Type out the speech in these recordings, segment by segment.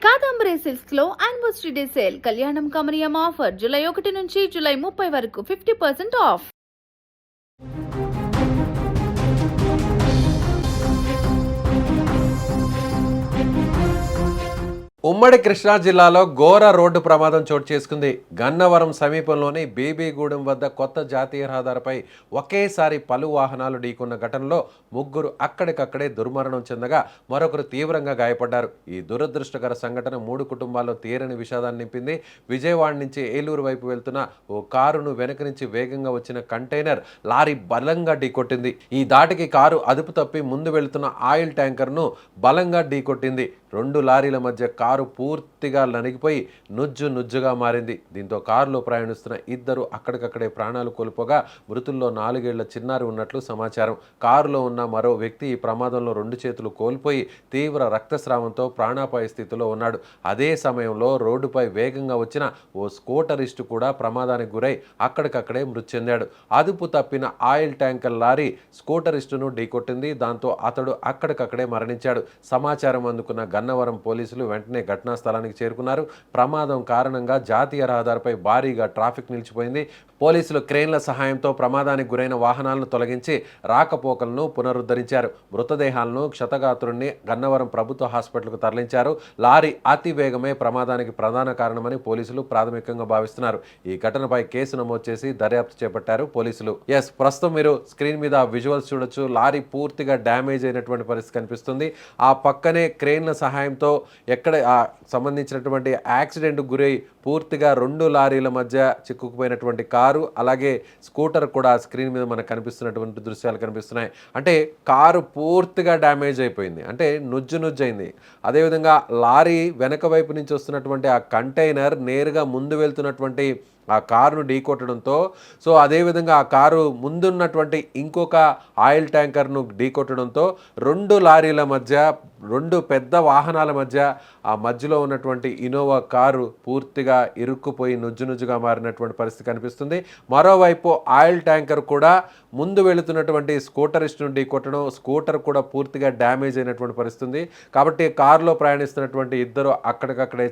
Kadambari silks లో anniversary day sale కళ్యాణం కమనీయం ఆఫర్ జూలై 1 నుంచి జూలై 30 వరకు 50% ఆఫ్. ఉమ్మడి కృష్ణా జిల్లాలో ఘోర రోడ్డు ప్రమాదం చోటు చేసుకుంది. గన్నవరం సమీపంలోని బీబీగూడెం వద్ద కొత్త జాతీయ రహదారిపై ఒకేసారి పలు వాహనాలు ఢీకొన్న ఘటనలో ముగ్గురు అక్కడికక్కడే దుర్మరణం చెందగా మరొకరు తీవ్రంగా గాయపడ్డారు. ఈ దురదృష్టకర సంఘటన 3 కుటుంబాల్లో తీరని విషాదాన్ని నింపింది. విజయవాడ నుంచి ఏలూరు వైపు వెళ్తున్న ఓ కారును వెనక నుంచి వేగంగా వచ్చిన కంటైనర్ లారీ బలంగా ఢీకొట్టింది. ఈ దాటికి కారు అదుపు తప్పి ముందు వెళ్తున్న ఆయిల్ ట్యాంకర్ను బలంగా ఢీకొట్టింది. 2 లారీల మధ్య కారు పూర్తిగా నలిగిపోయి నుజ్జుగా మారింది. దీంతో కారులో ప్రయాణిస్తున్న ఇద్దరు అక్కడికక్కడే ప్రాణాలు కోల్పోగా మృతుల్లో 4 ఏళ్ల చిన్నారి ఉన్నట్లు సమాచారం. కారులో ఉన్న మరో వ్యక్తి ఈ ప్రమాదంలో 2 చేతులు కోల్పోయి తీవ్ర రక్తస్రావంతో ప్రాణాపాయ స్థితిలో ఉన్నాడు. అదే సమయంలో రోడ్డుపై వేగంగా వచ్చిన ఓ స్కూటరిస్టు కూడా ప్రమాదానికి గురై అక్కడికక్కడే మృతి చెందాడు. అదుపు తప్పిన ఆయిల్ ట్యాంకర్ లారీ స్కూటరిస్టును ఢీకొట్టింది. దాంతో అతడు అక్కడికక్కడే మరణించాడు. సమాచారం అందుకున్న గన్నవరం పోలీసులు వెంటనే ఘటనా స్థలానికి చేరుకున్నారు. ప్రమాదం కారణంగా జాతీయ రహదారిపై భారీగా ట్రాఫిక్ నిలిచిపోయింది. పోలీసులు క్రేన్ల సహాయంతో ప్రమాదానికి గురైన వాహనాలను తొలగించి రాకపోకలను పునరుద్ధరించారు. మృతదేహాలను క్షతగాత్రుడిని గన్నవరం ప్రభుత్వ హాస్పిటల్కు తరలించారు. లారీ అతి వేగమే ప్రమాదానికి ప్రధాన కారణమని పోలీసులు ప్రాథమికంగా భావిస్తున్నారు. ఈ ఘటనపై కేసు నమోదు చేసి దర్యాప్తు చేపట్టారు పోలీసులు. ప్రస్తుతం మీరు స్క్రీన్ మీద విజువల్స్ చూడొచ్చు. లారీ పూర్తిగా డ్యామేజ్ అయినటువంటి పరిస్థితి కనిపిస్తుంది. ఆ పక్కనే క్రేన్ల సహాయంతో ఎక్కడ సంబంధించినటువంటి యాక్సిడెంట్ గురై పూర్తిగా 2 లారీల మధ్య చిక్కుకుపోయినటువంటి కారు, అలాగే స్కూటర్ కూడా స్క్రీన్ మీద మనకు కనిపిస్తున్నటువంటి దృశ్యాలు కనిపిస్తున్నాయి. అంటే కారు పూర్తిగా డ్యామేజ్ అయిపోయింది, అంటే నుజ్జయింది. అదేవిధంగా లారీ వెనక వైపు నుంచి వస్తున్నటువంటి ఆ కంటైనర్ నేరుగా ముందు వెళ్తున్నటువంటి ఆ కారును ఢీకొట్టడంతో అదేవిధంగా ఆ కారు ముందున్నటువంటి ఇంకొక ఆయిల్ ట్యాంకర్ను ఢీకొట్టడంతో 2 లారీల మధ్య 2 పెద్ద వాహనాల మధ్య ఆ మధ్యలో ఉన్నటువంటి ఇన్నోవా కారు పూర్తిగా ఇరుక్కుపోయి నుజ్జుగా మారినటువంటి పరిస్థితి కనిపిస్తుంది. మరోవైపు ఆయిల్ ట్యాంకర్ కూడా ముందు వెళుతున్నటువంటి స్కూటరిస్టును ఢీకొట్టడం, స్కూటర్ కూడా పూర్తిగా డ్యామేజ్ అయినటువంటి పరిస్థితి. కాబట్టి కారులో ప్రయాణిస్తున్నటువంటి ఇద్దరు అక్కడికక్కడే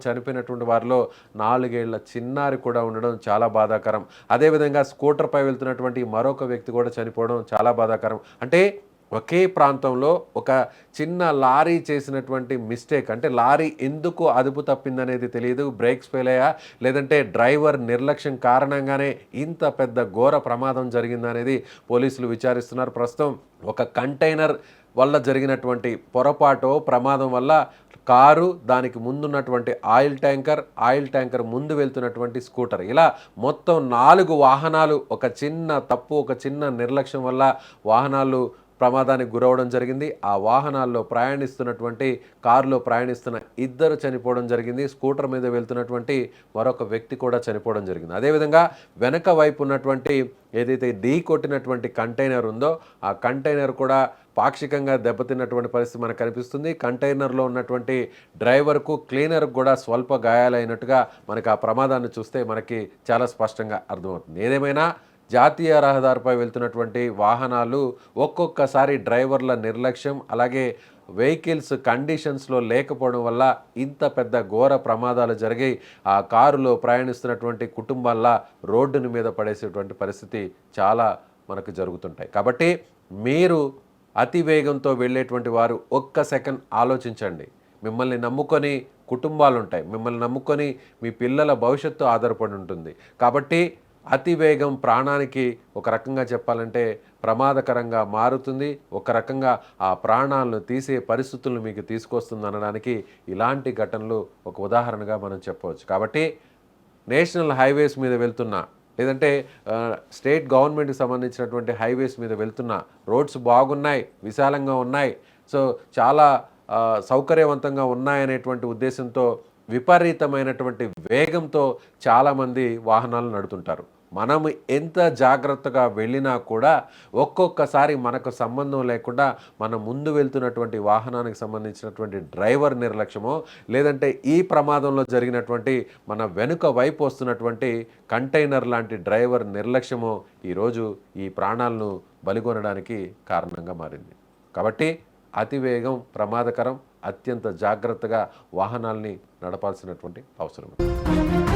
చనిపోయినటువంటి వారిలో 4 ఏళ్ల చిన్నారి కూడా ఉండడం చాలా బాధాకరం. అదేవిధంగా స్కూటర్పై వెళ్తున్నటువంటి మరొక వ్యక్తి కూడా చనిపోవడం చాలా బాధాకరం. అంటే ఒకే ప్రాంతంలో ఒక చిన్న లారీ చేసినటువంటి మిస్టేక్, అంటే లారీ ఎందుకు అదుపు తప్పిందనేది తెలియదు, బ్రేక్స్ ఫెయిల్ అయ్యా లేదంటే డ్రైవర్ నిర్లక్ష్యం కారణంగానే ఇంత పెద్ద ఘోర ప్రమాదం జరిగిందనేది పోలీసులు విచారిస్తున్నారు. ప్రస్తుతం ఒక కంటైనర్ వల్ల జరిగినటువంటి పొరపాటు ప్రమాదం వల్ల కారు, దానికి ముందున్నటువంటి ఆయిల్ ట్యాంకర్ ముందు వెళ్తున్నటువంటి స్కూటర్, ఇలా మొత్తం 4 వాహనాలు ఒక చిన్న తప్పు, ఒక చిన్న నిర్లక్ష్యం వల్ల వాహనాలు ప్రమాదానికి గురవడం జరిగింది. ఆ వాహనాల్లో కారులో ప్రయాణిస్తున్న ఇద్దరు చనిపోవడం జరిగింది. స్కూటర్ మీద వెళ్తున్నటువంటి మరొక వ్యక్తి కూడా చనిపోవడం జరిగింది. అదేవిధంగా వెనక వైపు ఉన్నటువంటి ఏదైతే ఢీ కొట్టినటువంటి కంటైనర్ ఉందో ఆ కంటైనర్ కూడా పాక్షికంగా దెబ్బతిన్నటువంటి పరిస్థితి మనకు కనిపిస్తుంది. కంటైనర్లో ఉన్నటువంటి డ్రైవర్కు, క్లీనర్కు కూడా స్వల్ప గాయాలైనట్టుగా మనకి ఆ ప్రమాదాన్ని చూస్తే మనకి చాలా స్పష్టంగా అర్థమవుతుంది. ఏదేమైనా జాతీయ రహదారిపై వెళ్తున్నటువంటి వాహనాలు ఒక్కొక్కసారి డ్రైవర్ల నిర్లక్ష్యం, అలాగే వెహికల్స్ కండిషన్స్లో లేకపోవడం వల్ల ఇంత పెద్ద ఘోర ప్రమాదాలు జరిగి ఆ కారులో ప్రయాణిస్తున్నటువంటి కుటుంబాల్లో రోడ్డుని మీద పడేసేటువంటి పరిస్థితి చాలా మనకు జరుగుతుంటాయి. కాబట్టి మీరు అతి వేగంతో వెళ్ళేటువంటి వారు ఒక్క సెకండ్ ఆలోచించండి. మిమ్మల్ని నమ్ముకొని కుటుంబాలు ఉంటాయి, మిమ్మల్ని నమ్ముకొని మీ పిల్లల భవిష్యత్తు ఆధారపడి ఉంటుంది. కాబట్టి అతి వేగం ప్రాణానికి ఒక రకంగా చెప్పాలంటే ప్రమాదకరంగా మారుతుంది, ఒక రకంగా ఆ ప్రాణాలను తీసే పరిస్థితులను మీకు తీసుకొస్తుంది అనడానికి ఇలాంటి ఘటనలు ఒక ఉదాహరణగా మనం చెప్పవచ్చు. కాబట్టి నేషనల్ హైవేస్ మీద వెళ్తున్నా, లేదంటే స్టేట్ గవర్నమెంట్కి సంబంధించినటువంటి హైవేస్ మీద వెళ్తున్నా, రోడ్స్ బాగున్నాయి, విశాలంగా ఉన్నాయి, చాలా సౌకర్యవంతంగా ఉన్నాయనేటువంటి ఉద్దేశంతో విపరీతమైనటువంటి వేగంతో చాలామంది వాహనాలు నడుపుతుంటారు. మనం ఎంత జాగ్రత్తగా వెళ్ళినా కూడా ఒక్కొక్కసారి మనకు సంబంధం లేకుండా మన ముందు వెళ్తున్నటువంటి వాహనానికి సంబంధించినటువంటి డ్రైవర్ నిర్లక్ష్యమో, లేదంటే ఈ ప్రమాదంలో జరిగినటువంటి మన వెనుక వైపు వస్తున్నటువంటి కంటైనర్ లాంటి డ్రైవర్ నిర్లక్ష్యమో ఈరోజు ఈ ప్రాణాలను బలిగొనడానికి కారణంగా మారింది. కాబట్టి అతివేగం ప్రమాదకరం. అత్యంత జాగ్రత్తగా వాహనాల్ని నడపాల్సినటువంటి అవసరం ఉంది.